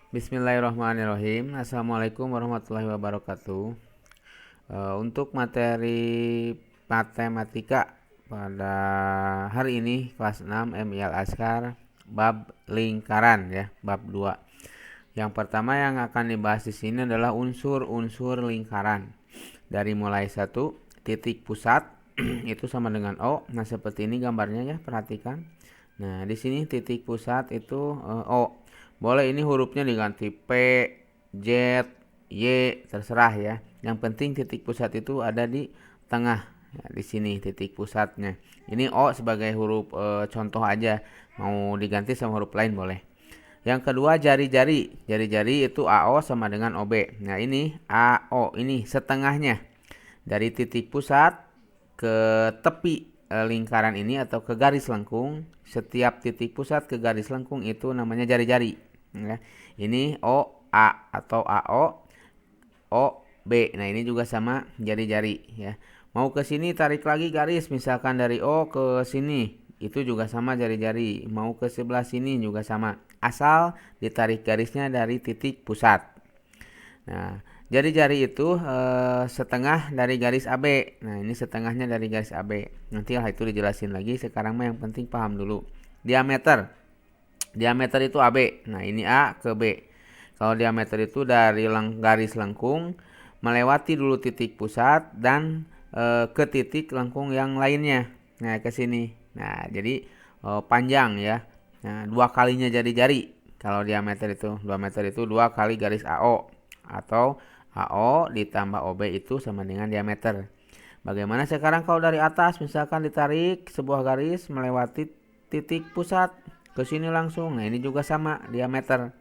Bismillahirrahmanirrahim. Assalamualaikum warahmatullahi wabarakatuh. Untuk materi matematika pada hari ini kelas 6 MIL Askar bab lingkaran ya, bab 2. Yang pertama yang akan dibahas di sini adalah unsur-unsur lingkaran. Dari mulai 1 titik pusat itu sama dengan O. Nah, seperti ini gambarnya ya, perhatikan. Nah, di sini titik pusat itu O. Boleh ini hurufnya diganti P, Z, Y, terserah ya. Yang penting titik pusat itu ada di tengah. Ya, di sini titik pusatnya. Ini O sebagai huruf contoh aja. Mau diganti sama huruf lain boleh. Yang kedua jari-jari. Jari-jari itu AO sama dengan OB. Nah, ini AO, ini setengahnya. Dari titik pusat ke tepi lingkaran ini atau ke garis lengkung, setiap titik pusat ke garis lengkung itu namanya jari-jari. Ya. Ini OA atau AO, OB. Nah, ini juga sama jari-jari ya. Mau ke sini tarik lagi garis, misalkan dari O ke sini, itu juga sama jari-jari. Mau ke sebelah sini juga sama. Asal ditarik garisnya dari titik pusat. Nah, jari-jari itu setengah dari garis AB. Nah, ini setengahnya dari garis AB. Nanti lah itu dijelasin lagi. Sekarang mah yang penting paham dulu. Diameter. Diameter itu AB. Nah, ini A ke B. Kalau diameter itu dari garis lengkung melewati dulu titik pusat dan ke titik lengkung yang lainnya. Nah, ke sini. Nah, jadi panjang ya. Nah, 2 kalinya jari-jari. Kalau diameter itu 2 meter itu 2 kali garis AO atau AO ditambah OB itu sama dengan diameter. Bagaimana sekarang kalau dari atas misalkan ditarik sebuah garis melewati titik pusat ke sini langsung. Nah, ini juga sama diameter.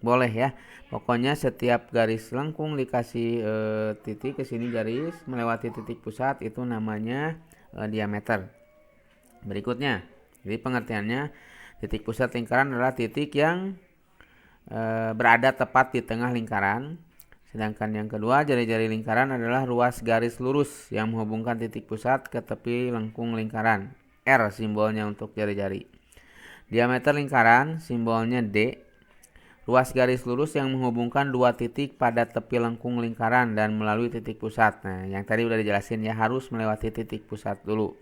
Boleh ya. Pokoknya setiap garis lengkung dikasih titik ke sini garis melewati titik pusat itu namanya diameter. Berikutnya, jadi pengertiannya titik pusat lingkaran adalah titik yang berada tepat di tengah lingkaran. Sedangkan yang kedua, jari-jari lingkaran adalah ruas garis lurus yang menghubungkan titik pusat ke tepi lengkung lingkaran. R simbolnya untuk jari-jari. Diameter lingkaran simbolnya D. Ruas garis lurus yang menghubungkan dua titik pada tepi lengkung lingkaran dan melalui titik pusat. Nah, yang tadi udah dijelasin ya, harus melewati titik pusat dulu,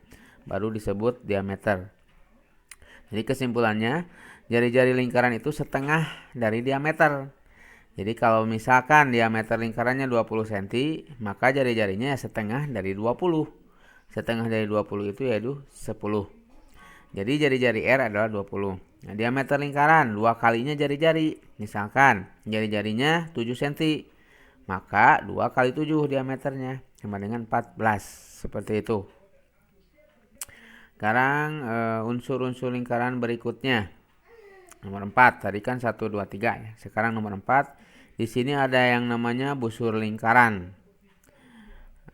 baru disebut diameter. Jadi kesimpulannya, jari-jari lingkaran itu setengah dari diameter. Jadi kalau misalkan diameter lingkarannya 20 cm, maka jari-jarinya setengah dari 20. Setengah dari 20 itu yaitu 10. Jadi jari-jari R adalah 20. Nah, diameter lingkaran 2 kalinya jari-jari. Misalkan jari-jarinya 7 cm, maka 2 kali 7 diameternya sama dengan 14. Seperti itu. Sekarang unsur-unsur lingkaran berikutnya. Nomor 4, tadi kan 1 2 3 ya. Sekarang nomor 4. Di sini ada yang namanya busur lingkaran.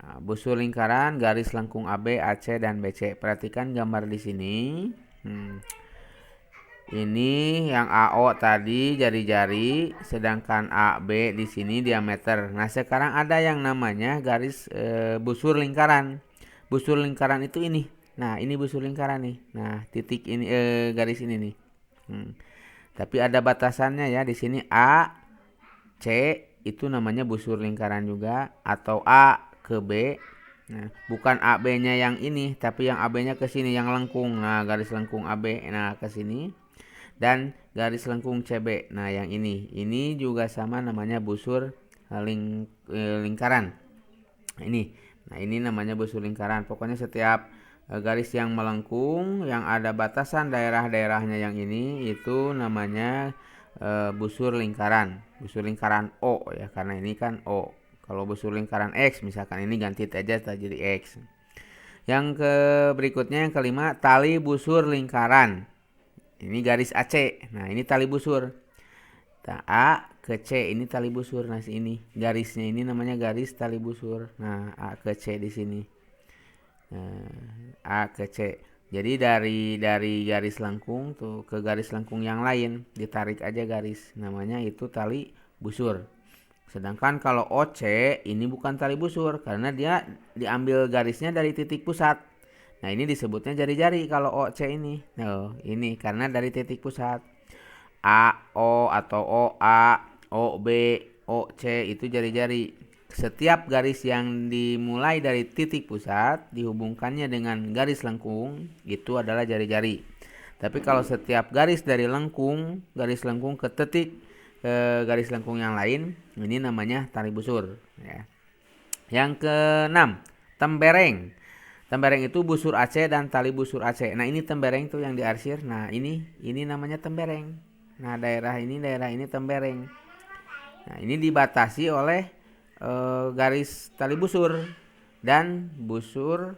Nah, busur lingkaran garis lengkung AB, AC dan BC. Perhatikan gambar di sini. Ini yang AO tadi jari-jari, sedangkan AB di sini diameter. Nah, sekarang ada yang namanya garis busur lingkaran. Busur lingkaran itu ini. Nah, ini busur lingkaran nih. Nah, titik ini garis ini nih. Tapi ada batasannya ya. Di sini A, C itu namanya busur lingkaran juga, atau A ke B. Nah, bukan AB-nya yang ini, tapi yang AB-nya ke sini yang lengkung. Nah, garis lengkung AB nah ke sini. Dan garis lengkung CB. Nah, yang ini. Ini juga sama namanya busur lingkaran. Ini. Nah, ini namanya busur lingkaran. Pokoknya setiap garis yang melengkung yang ada batasan daerah-daerahnya yang ini itu namanya busur lingkaran. Busur lingkaran O ya, karena ini kan O. Kalau busur lingkaran X misalkan ini ganti aja jadi X. Yang berikutnya yang kelima, tali busur lingkaran. Ini garis AC. Nah, ini tali busur. A ke C ini tali busur. Nah, ini garisnya ini namanya garis tali busur. Nah, A ke C di sini. A ke C. Jadi dari garis lengkung tuh ke garis lengkung yang lain ditarik aja garis, namanya itu tali busur. Sedangkan kalau OC ini bukan tali busur karena dia diambil garisnya dari titik pusat. Nah, ini disebutnya jari-jari kalau OC ini. Nah, ini karena dari titik pusat. AO atau OA, O, B, O, C itu jari-jari. Setiap garis yang dimulai dari titik pusat dihubungkannya dengan garis lengkung itu adalah jari-jari. Tapi kalau setiap garis dari garis lengkung ke titik garis lengkung yang lain, ini namanya tali busur. Ya. Yang keenam, tembereng. Tembereng itu busur AC dan tali busur AC. Nah ini tembereng tuh yang diarsir. Nah ini namanya tembereng. Nah daerah ini tembereng. Nah ini dibatasi oleh garis tali busur dan busur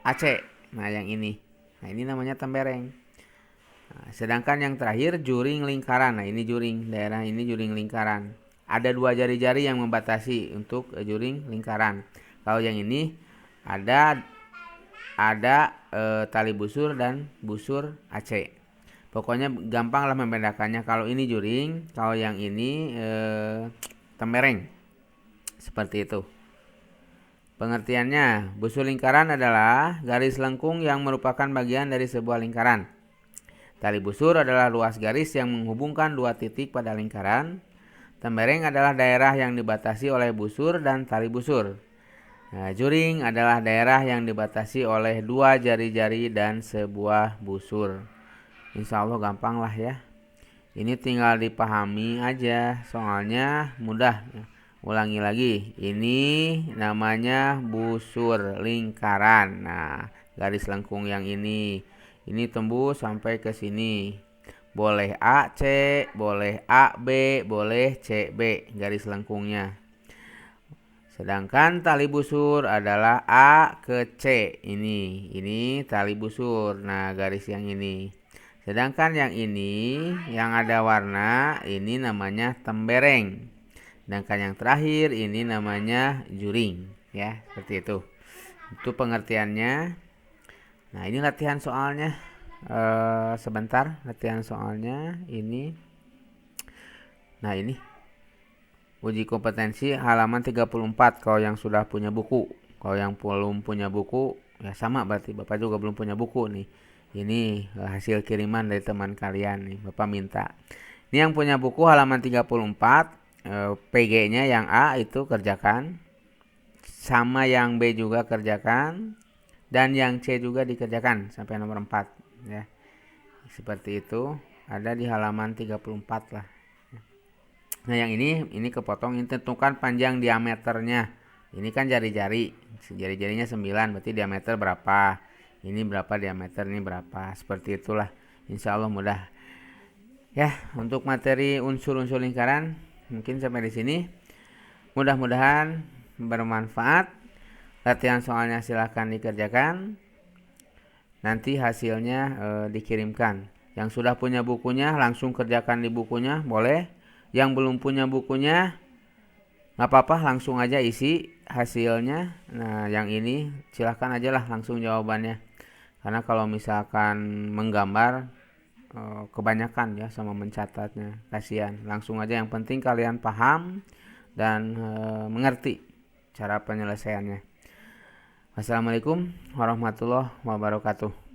AC. Nah yang ini. Nah ini namanya tembereng. Nah, sedangkan yang terakhir juring lingkaran. Nah ini juring. Daerah ini juring lingkaran. Ada 2 jari-jari yang membatasi untuk juring lingkaran. Kalau yang ini ada tali busur dan busur AC. Pokoknya gampang lah membedakannya. Kalau ini juring, kalau yang ini tembereng. Seperti itu. Pengertiannya, busur lingkaran adalah garis lengkung yang merupakan bagian dari sebuah lingkaran. Tali busur adalah luas garis yang menghubungkan 2 titik pada lingkaran. Tembereng adalah daerah yang dibatasi oleh busur dan tali busur. Nah, juring adalah daerah yang dibatasi oleh 2 jari-jari dan sebuah busur. Insya Allah gampang lah ya. Ini tinggal dipahami aja, soalnya mudah. Ulangi lagi, ini namanya busur lingkaran. Nah, garis lengkung yang ini tembus sampai ke sini. Boleh AC, boleh AB, boleh CB garis lengkungnya. Sedangkan tali busur adalah A ke C. Ini tali busur. Nah, garis yang ini. Sedangkan yang ini yang ada warna ini namanya tembereng. Sedangkan yang terakhir ini namanya juring, ya, seperti itu. Itu pengertiannya. Nah, ini latihan soalnya. Sebentar, latihan soalnya ini. Nah, ini uji kompetensi halaman 34 kalau yang sudah punya buku. Kalau yang belum punya buku, ya sama berarti Bapak juga belum punya buku nih. Ini hasil kiriman dari teman kalian nih, Bapak minta. Ini yang punya buku halaman 34. PG-nya yang A itu kerjakan, sama yang B juga kerjakan, dan yang C juga dikerjakan sampai nomor 4 ya. Seperti itu, ada di halaman 34 lah. Nah, yang ini kepotong, ini tentukan panjang diameternya. Ini kan jari-jari. Jari-jarinya 9, berarti diameter berapa? Ini berapa diameter, ini berapa? Seperti itulah. Insya Allah mudah. Ya, untuk materi unsur-unsur lingkaran mungkin sampai di sini. Mudah-mudahan bermanfaat. Latihan soalnya silahkan dikerjakan. Nanti hasilnya dikirimkan. Yang sudah punya bukunya langsung kerjakan di bukunya, boleh. Yang belum punya bukunya nggak apa-apa, langsung aja isi hasilnya. Nah, yang ini silahkan aja lah langsung jawabannya. Karena kalau misalkan menggambar kebanyakan ya sama mencatatnya, kasihan. Langsung aja, yang penting kalian paham dan mengerti cara penyelesaiannya. Wassalamualaikum warahmatullahi wabarakatuh.